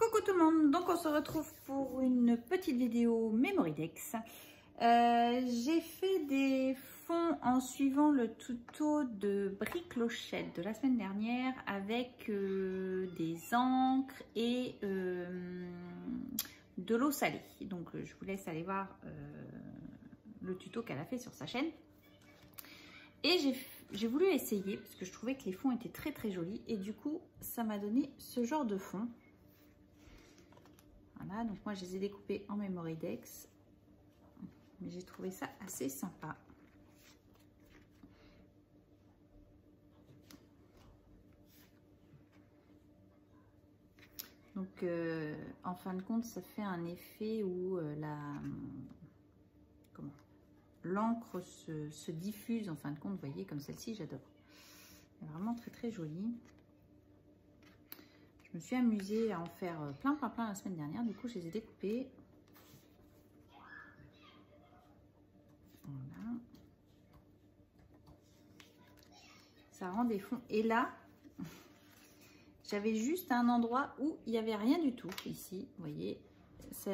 Coucou tout le monde, donc on se retrouve pour une petite vidéo Memorydex. J'ai fait des fonds en suivant le tuto de Briclochette de la semaine dernière avec des encres et de l'eau salée. Donc je vous laisse aller voir le tuto qu'elle a fait sur sa chaîne. Et j'ai voulu essayer parce que je trouvais que les fonds étaient très jolis et du coup ça m'a donné ce genre de fond. Voilà, donc moi je les ai découpés en Memorydex, mais j'ai trouvé ça assez sympa. Donc en fin de compte ça fait un effet où l'encre se diffuse en fin de compte, vous voyez, comme celle-ci, j'adore. C'est vraiment très jolie. Je me suis amusée à en faire plein la semaine dernière, du coup je les ai découpés. Voilà. Ça rend des fonds. Et là, j'avais juste un endroit où il n'y avait rien du tout. Ici, vous voyez, ça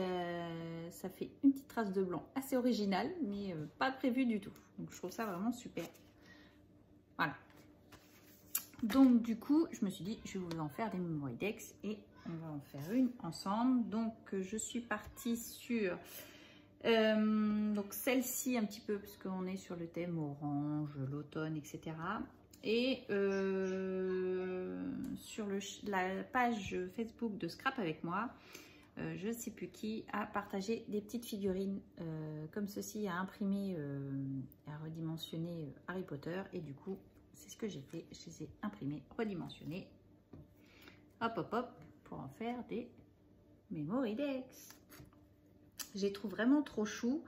fait une petite trace de blanc assez originale, mais pas prévu du tout. Donc je trouve ça vraiment super. Voilà. Donc du coup, je me suis dit, je vais vous en faire des Memorydex et on va en faire une ensemble. Donc je suis partie sur donc celle-ci un petit peu, parce qu'on est sur le thème orange, l'automne, etc. Et sur la page Facebook de Scrap avec moi, je ne sais plus qui a partagé des petites figurines comme ceci, à imprimer, à redimensionner Harry Potter. Et du coup, c'est ce que j'ai fait. Je les ai imprimés, redimensionnés. Hop, pour en faire des Memorydex. Je les trouve vraiment trop chou.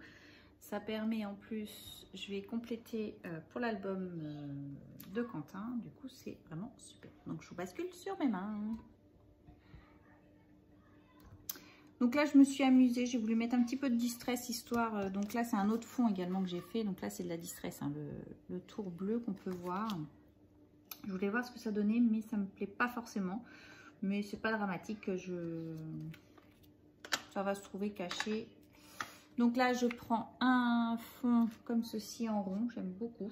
Ça permet en plus, je vais compléter pour l'album de Quentin. Du coup, c'est vraiment super. Donc, je vous bascule sur mes mains. Donc là, je me suis amusée. J'ai voulu mettre un petit peu de distress histoire. Donc là, c'est un autre fond également que j'ai fait. Donc là, c'est de la distress, hein, le tour bleu qu'on peut voir. Je voulais voir ce que ça donnait, mais ça me plaît pas forcément. Mais c'est pas dramatique. Ça va se trouver caché. Donc là, je prends un fond comme ceci en rond. J'aime beaucoup.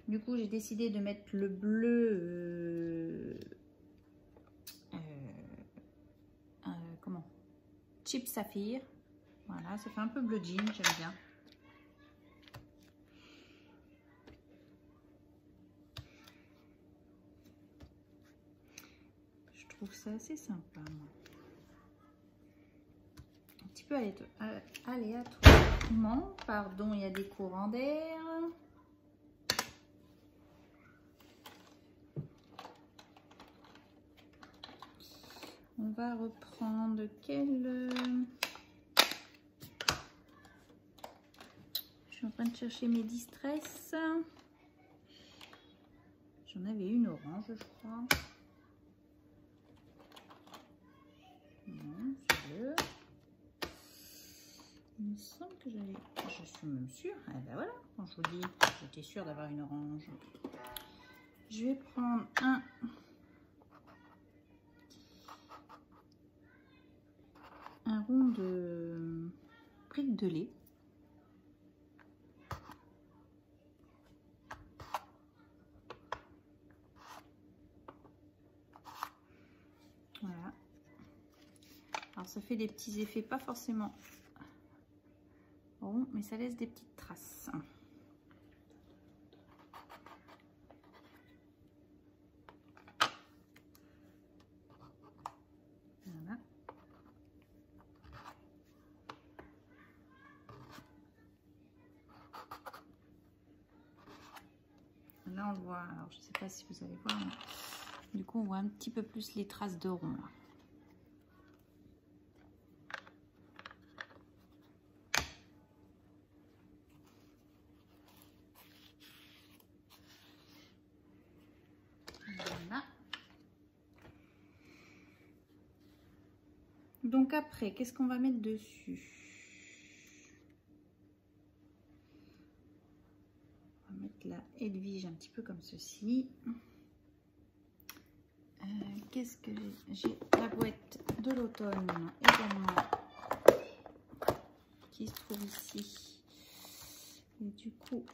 Du coup, j'ai décidé de mettre le bleu... comment? Chip Saphir. Voilà, ça fait un peu bleu jean, j'aime bien. Je trouve ça assez sympa, moi. Un petit peu aléatoirement. Pardon, il y a des courants d'air. On va reprendre quel... Je suis en train de chercher mes distress. J'en avais une orange, je crois. Non, c'est bleu. Il me semble que j'avais... Je suis même sûre. Ah ben voilà, quand je vous dis, j'étais sûre d'avoir une orange. Je vais prendre un rond de brique de lait. Voilà. Alors ça fait des petits effets, pas forcément ronds, mais ça laisse des petites traces. Voilà. Là on voit, alors je sais pas si vous allez voir, mais du coup on voit un petit peu plus les traces de rond là. Voilà. Donc après, qu'est-ce qu'on va mettre dessus? On va mettre la Edwige un petit peu comme ceci. Qu'est-ce que j'ai? La boîte automne également qui se trouve ici. Et du coup,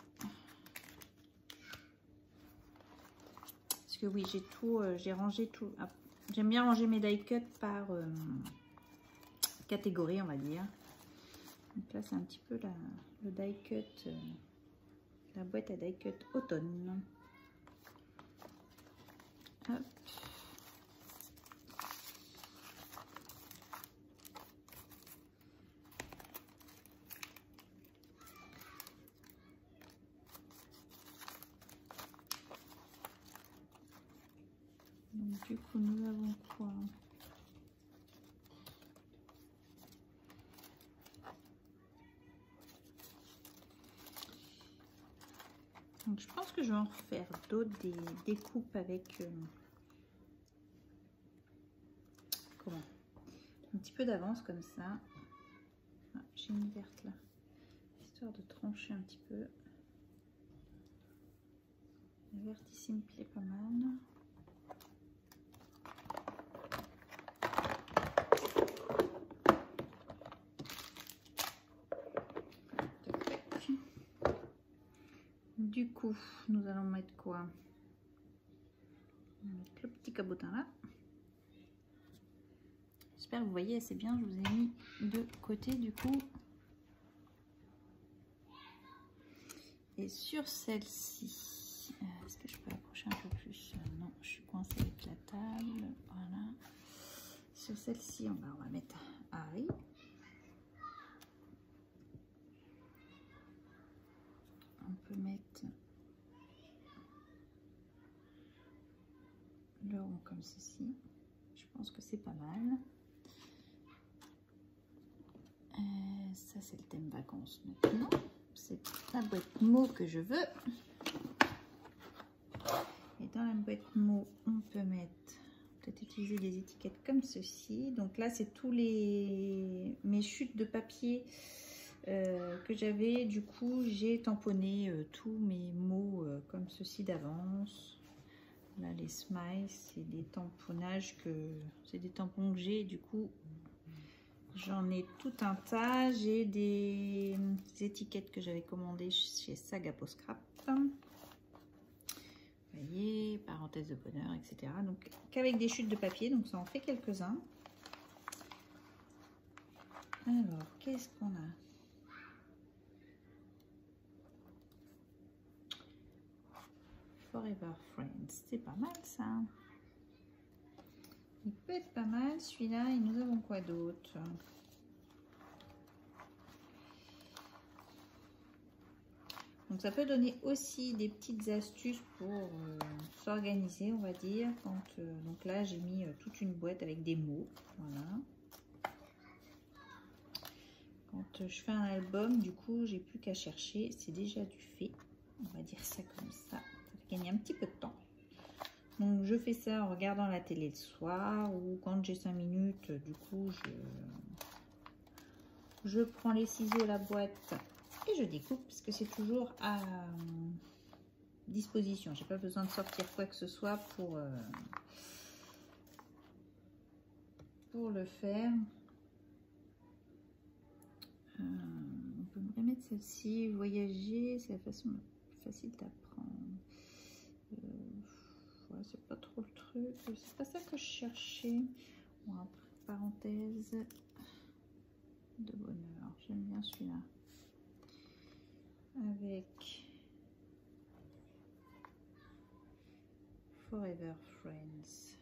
parce que oui, j'ai tout, j'ai rangé tout. J'aime bien ranger mes die cuts par catégorie, on va dire. Donc là, c'est un petit peu le die cut, la boîte à die cut automne. Hop. Donc, du coup, nous avons quoi? Donc, je pense que je vais en refaire d'autres, des découpes avec comment, un petit peu d'avance comme ça. Ah, j'ai une verte là, histoire de trancher un petit peu. La verte ici me plaît pas mal. Du coup, nous allons mettre quoi? On va mettre le petit cabotin là. J'espère que vous voyez assez bien. Je vous ai mis de côté du coup. Et sur celle-ci, est-ce que je peux approcher un peu plus? Non, je suis coincée avec la table. Voilà. Sur celle-ci, on va mettre Harry. On peut mettre le rond comme ceci. Je pense que c'est pas mal. Ça, c'est le thème vacances maintenant. C'est la boîte mots que je veux. Et dans la boîte mots, on peut mettre, peut-être utiliser des étiquettes comme ceci. Donc là, c'est tous mes chutes de papier que j'avais. Du coup, j'ai tamponné tous mes mots comme ceci d'avance. Là, les smiles, c'est des tamponnages c'est des tampons que j'ai. Du coup, j'en ai tout un tas. J'ai des étiquettes que j'avais commandées chez Saga Post Scrap. Vous voyez, parenthèse de bonheur, etc. Donc, qu'avec des chutes de papier. Donc, ça en fait quelques-uns. Alors, qu'est-ce qu'on a? Forever Friends. C'est pas mal, ça. Il peut être pas mal celui-là. Et nous avons quoi d'autre? Donc ça peut donner aussi des petites astuces pour s'organiser, on va dire. Donc là, j'ai mis toute une boîte avec des mots. Voilà. Quand je fais un album, du coup, j'ai plus qu'à chercher. C'est déjà du fait. On va dire ça comme ça. Ça fait gagner un petit peu de temps. Donc je fais ça en regardant la télé le soir ou quand j'ai 5 minutes, du coup je prends les ciseaux, la boîte et je découpe parce que c'est toujours à disposition. J'ai pas besoin de sortir quoi que ce soit pour le faire. On peut me remettre celle-ci. Voyager, c'est la façon facile d'apprendre. C'est pas trop le truc, c'est pas ça que je cherchais. Bon, après, parenthèse de bonheur, j'aime bien celui-là avec Forever Friends,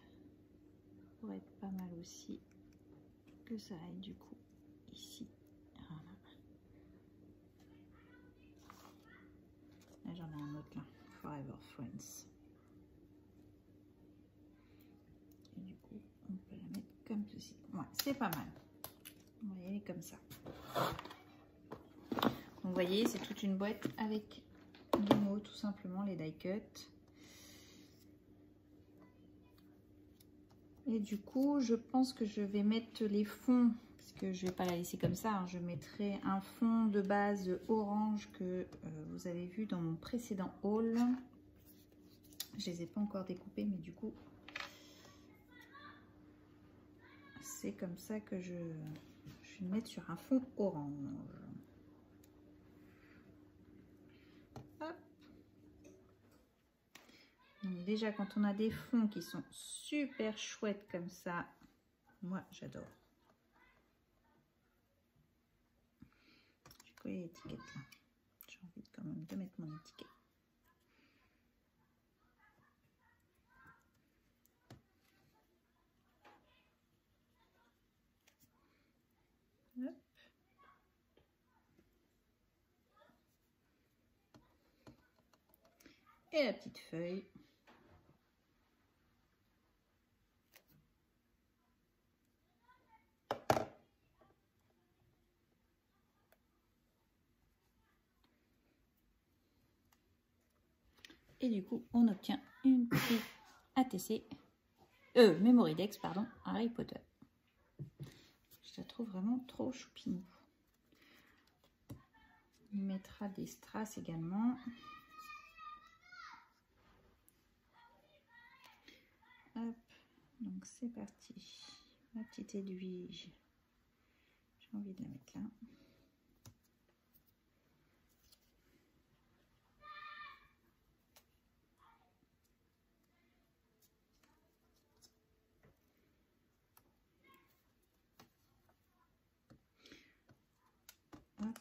pourrait être pas mal aussi que ça aille du coup ici. Voilà. Là j'en ai un autre là, Forever Friends. Et du coup, on peut la mettre comme ceci. Ouais, c'est pas mal. On va y aller comme ça. Donc, vous voyez, c'est toute une boîte avec des mots, tout simplement, les die cuts. Et du coup, je pense que je vais mettre les fonds, parce que je vais pas la laisser comme ça. Hein, je mettrai un fond de base orange que vous avez vu dans mon précédent haul. Je les ai pas encore découpés, mais du coup... c'est comme ça que je vais le mettre sur un fond orange. Hop. Donc déjà, quand on a des fonds qui sont super chouettes comme ça, moi j'adore. J'ai collé l'étiquette là. J'ai envie quand même de mettre mon étiquette. Hop. Et la petite feuille. Et du coup, on obtient une petite ATC, Mémoridex, pardon, Harry Potter. Je la trouve vraiment trop choupinou. On mettra des strass également. Hop, donc c'est parti. Ma petite aiguille, j'ai envie de la mettre là. Hop.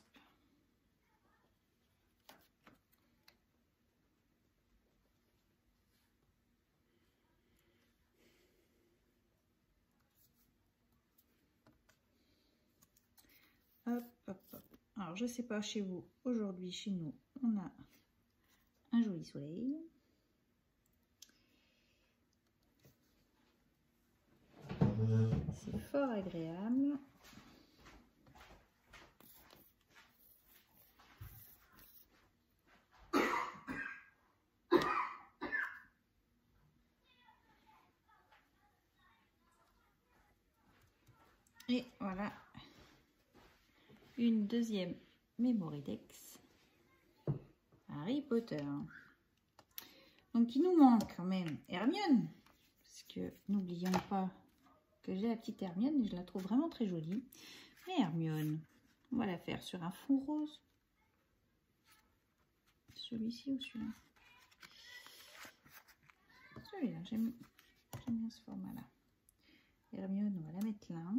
Hop, hop, hop. Alors, je sais pas chez vous, aujourd'hui, chez nous, on a un joli soleil. C'est fort agréable. Et voilà, une deuxième Mémoridex Harry Potter. Donc il nous manque quand même Hermione, parce que n'oublions pas que j'ai la petite Hermione et je la trouve vraiment très jolie. Et Hermione, on va la faire sur un fond rose. Celui-ci ou celui-là? Celui-là, j'aime bien ce format-là. Hermione, on va la mettre là.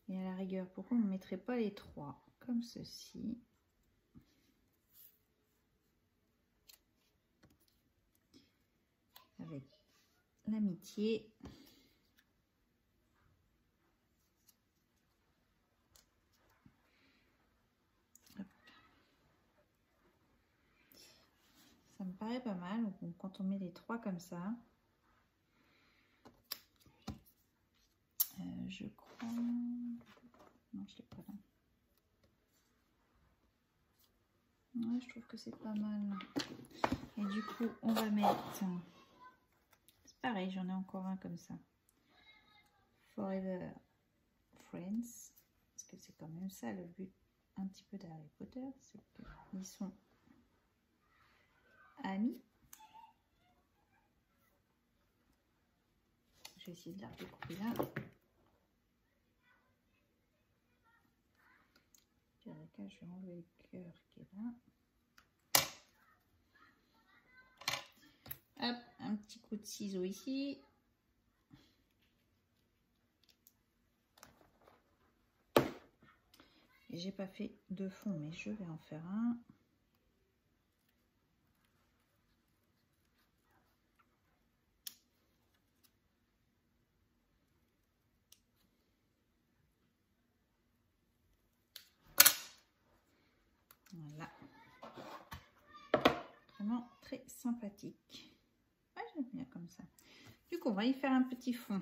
Et à la rigueur, pourquoi on ne mettrait pas les trois comme ceci? Avec l'amitié. Ça me paraît pas mal. Donc, quand on met les trois comme ça, je crois... Non, je l'ai pas là. Ouais, je trouve que c'est pas mal. Et du coup, on va mettre... C'est pareil, j'en ai encore un comme ça. Forever Friends. Parce que c'est quand même ça le but un petit peu d'Harry Potter. C'est qu'ils sont amis. Je vais essayer de la redécouper là. Je vais enlever le cœur qui est là. Hop, un petit coup de ciseau ici. Et j'ai pas fait de fond, mais je vais en faire un. Voilà. Vraiment très sympathique. Ouais, j'aime bien comme ça. Du coup, on va y faire un petit fond.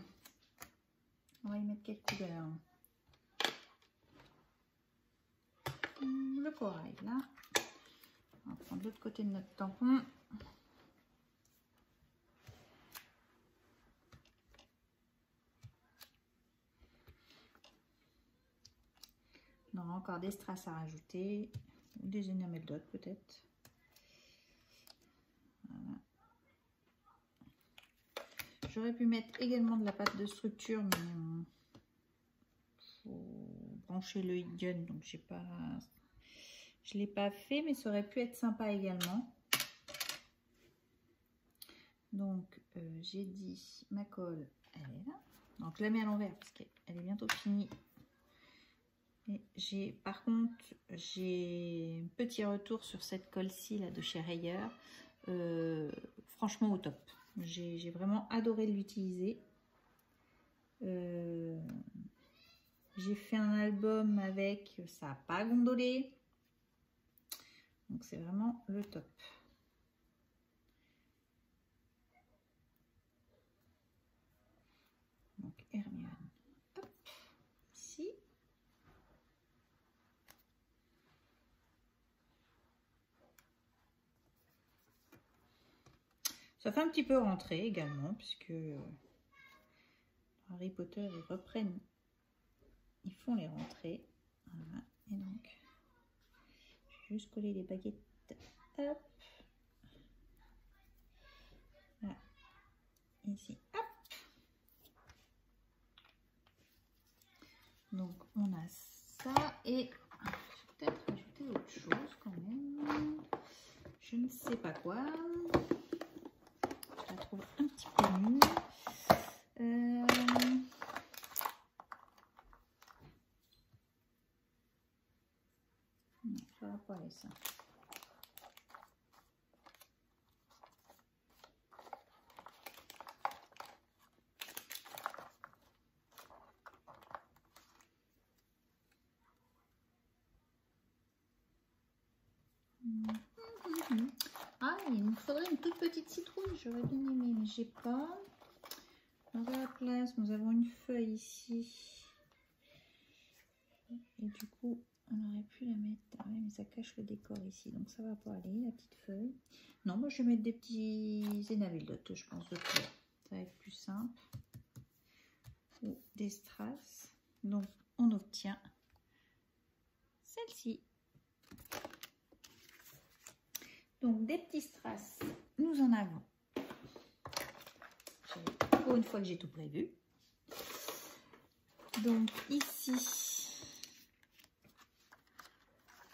On va y mettre quelle couleur? Le corail, là. On va prendre l'autre côté de notre tampon. On aura encore des strass à rajouter. Ou des énamels d'autres, peut-être. Voilà. J'aurais pu mettre également de la pâte de structure, mais faut brancher le heat gun, donc je l'ai pas fait, mais ça aurait pu être sympa également. Donc j'ai dit ma colle, elle est là. Donc je la mets à l'envers parce qu'elle est bientôt finie. Et par contre j'ai un petit retour sur cette colle-ci là de chez Rayer. Franchement au top. J'ai vraiment adoré l'utiliser. J'ai fait un album avec, ça n'a pas gondolé. Donc c'est vraiment le top. Donc Hermione, hop, ici. Ça fait un petit peu rentrer également, puisque Harry Potter, ils reprennent, ils font les rentrées. Voilà. Et donc, je vais juste coller les baguettes. Hop. Voilà. Ici, hop. Donc, on a ça. Et je vais peut-être ajouter autre chose quand même. Je ne sais pas quoi. Je la trouve un petit peu nulle. Non, ça va pas aller ça. Ah, il me faudrait une toute petite citrouille, j'aurais bien aimé, mais j'ai pas. Donc à la place, nous avons une feuille ici. Et du coup, on aurait pu la mettre. Ah ouais, mais ça cache le décor ici, donc ça va pas aller, la petite feuille. Non, moi je vais mettre des petits énavellotes, je pense, de couleur. Ça va être plus simple. Ou des strass. Donc on obtient celle-ci. Donc des petits strass, nous en avons. Pour une fois que j'ai tout prévu. Donc ici,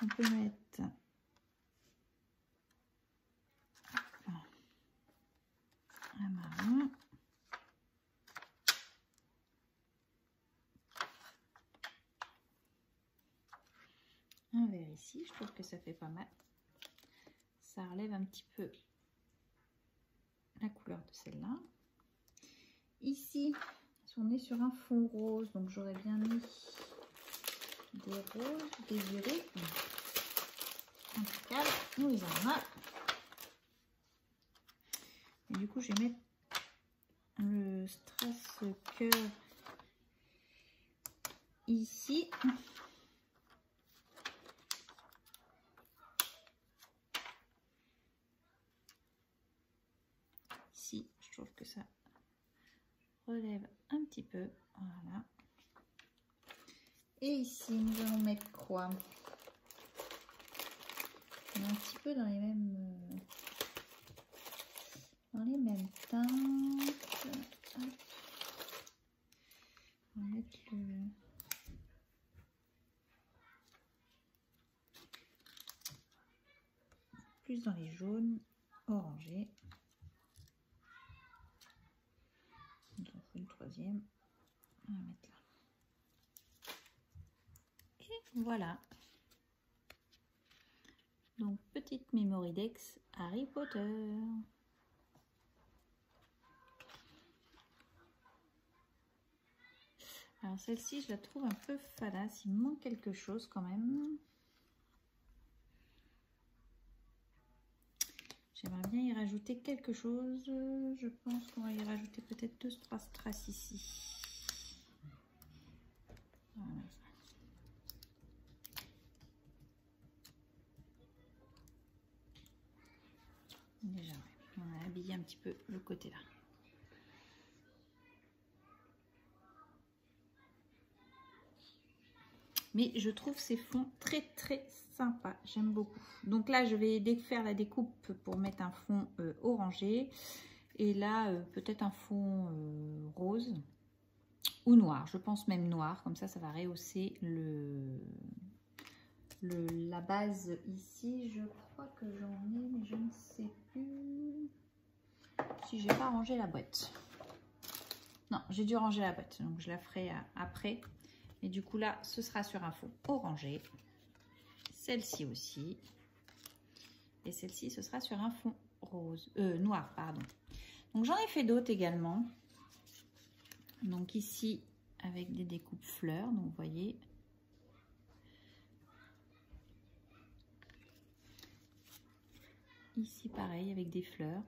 on peut mettre un marron. Un vert ici, je trouve que ça fait pas mal. Ça relève un petit peu la couleur de celle-là. Ici, on est sur un fond rose, donc j'aurais bien mis des roses désirés. En tout cas, nous les avons là. Et du coup, je vais mettre le strass cœur ici. Ici, je trouve que ça relève un petit peu. Voilà. Et ici, nous allons mettre quoi? On est un petit peu dans les mêmes teintes. Hop. On va mettre plus dans les jaunes orangés. Donc on fait une troisième. On va mettre là. Et voilà. Donc petite Mémoridex Harry Potter. Alors celle-ci, je la trouve un peu fadasse. Il me manque quelque chose quand même. J'aimerais bien y rajouter quelque chose. Je pense qu'on va y rajouter peut-être 2-3 strass ici. Voilà. Déjà, on a habillé un petit peu le côté là. Mais je trouve ces fonds très très sympas. J'aime beaucoup. Donc là, je vais faire la découpe pour mettre un fond orangé. Et là, peut-être un fond rose ou noir. Je pense même noir. Comme ça va rehausser la base ici. Je crois que j'en ai, mais je ne sais plus si j'ai pas rangé la boîte. Non, j'ai dû ranger la boîte. Donc, je la ferai après. Et du coup, là, ce sera sur un fond orangé. Celle-ci aussi. Et celle-ci, ce sera sur un fond rose, noir, pardon. Donc, j'en ai fait d'autres également. Donc, ici, avec des découpes fleurs. Donc, vous voyez. Ici, pareil, avec des fleurs.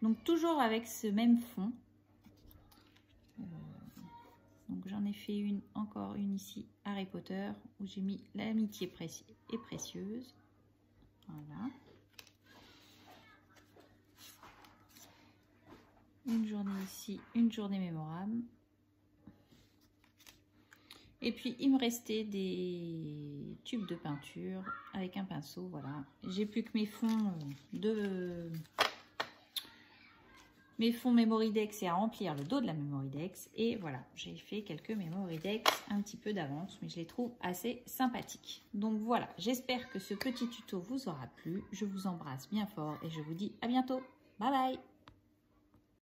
Donc, toujours avec ce même fond. Donc, j'en ai fait encore une ici, Harry Potter, où j'ai mis l'amitié est précieuse. Voilà. Une journée ici, une journée mémorable. Et puis, il me restait des tubes de peinture avec un pinceau, voilà. J'ai plus que mes fonds mes fonds Mémoridex et à remplir le dos de la Mémoridex. Et voilà, j'ai fait quelques Mémoridex un petit peu d'avance, mais je les trouve assez sympathiques. Donc voilà, j'espère que ce petit tuto vous aura plu. Je vous embrasse bien fort et je vous dis à bientôt. Bye bye!